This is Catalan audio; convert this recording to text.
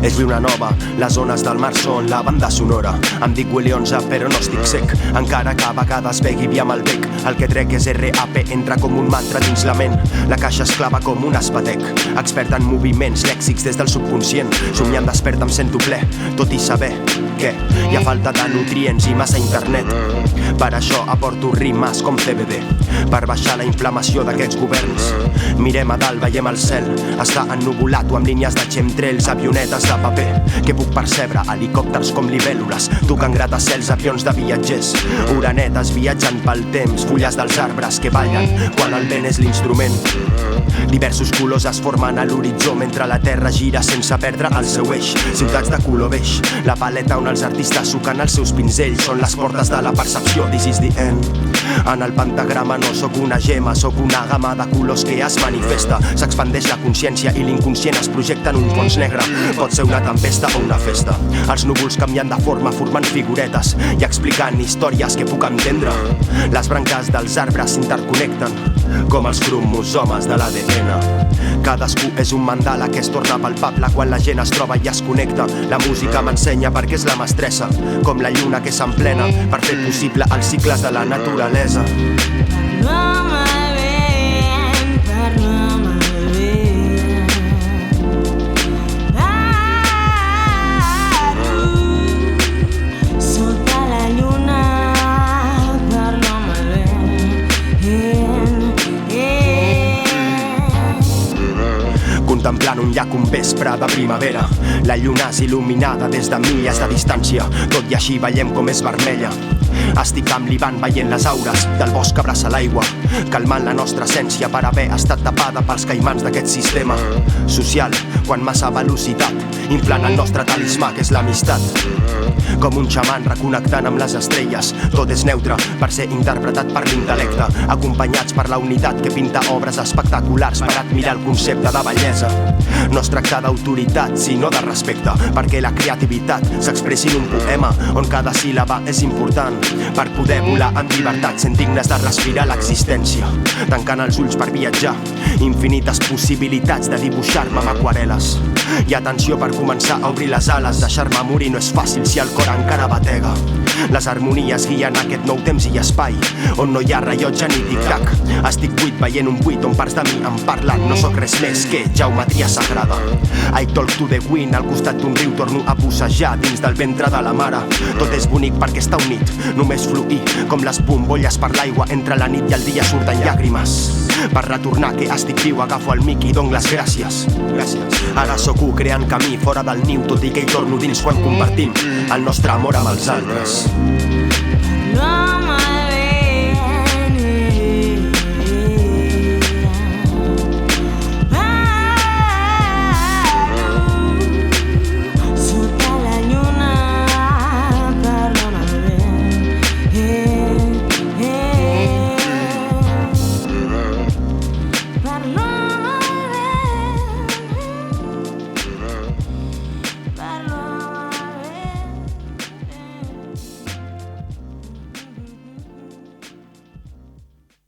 És lluna nova, les ones del mar són la banda sonora. Em dic Willy 11 però no estic sec, encara que a vegades begui vi amb el bec. El que trec és RAP, entra com un mantra dins la ment. La caixa es clava com un espatec, expert en moviments lèxics des del subconscient. Somiant despert em sento ple, tot i saber que hi ha falta de nutrients i massa internet. Per això aporto rimes com CBD, per baixar la inflamació d'aquests governs. Mirem a dalt, veiem el cel, està ennuvolat o amb línies de chemtrails, avionetes de paper que puc percebre, helicòpters com libèl·lules tocant gratacels, avions de viatgers, uranetes viatjant pel temps, fulles dels arbres que ballen quan el vent és l'instrument. Diversos colors es formen a l'horitzó mentre la terra gira sense perdre el seu eix. Ciutats de color beix, la paleta on els artistes suquen els seus pinzells són les portes de la percepció. This is the end. En el pentagrama no sóc una gema, sóc una gamma de colors que es manifesta. S'expandeix la consciència i l'inconscient es projecta en un fons negre. Pot ser una tempesta o una festa. Els núvols canviant de forma formant figuretes i explicant històries que puc entendre. Les branques dels arbres s'interconnecten com els cromosomes de l'ADN. Cadascú és un mandala que es torna palpable quan la gent es troba i es connecta. La música m'ensenya perquè és la mestressa, com la lluna que s'emplena per fer possible els cicles de la naturalesa. Contemplant un llac un vespre de primavera, la lluna és il·luminada des de milles de distància, tot i així veiem com és vermella. Estic amb l'Ivan veient les aures del bosc que abraça l'aigua, calmant la nostra essència per haver estat tapada pels caimans d'aquest sistema social, quan massa velocitat, inflant el nostre talismà que és l'amistat. Com un xaman reconnectant amb les estrelles, tot és neutre per ser interpretat per l'intel·lecte, acompanyats per la unitat que pinta obres espectaculars per admirar el concepte de bellesa. No es tracta d'autoritat, sinó de respecte, perquè la creativitat s'expressi en un poema on cada síl·laba és important per poder volar amb llibertat, sent dignes de respirar l'existència, tancant els ulls per viatjar, infinites possibilitats de dibuixar-me amb aquarel·les. I atenció per començar a obrir les ales, deixar-me morir no és fàcil si el cor encara batega. Les harmonies guien aquest nou temps i espai on no hi ha rellotge ni tic-tac. Estic buit veient un buit on parts de mi em parlen, no sóc res més que geometria sagrada. I talk to the wind, al costat d'un riu torno a bussejar dins del ventre de la mare. Tot és bonic perquè està unit, només fluir com les bombolles per l'aigua. Entre la nit i el dia surten llàgrimes. Per retornar que estic viu agafo el mic i dono les gràcies. Ara sóc u creant camí fora del niu, tot i que hi torno dins quan compartim el nostre amor amb els altres. No,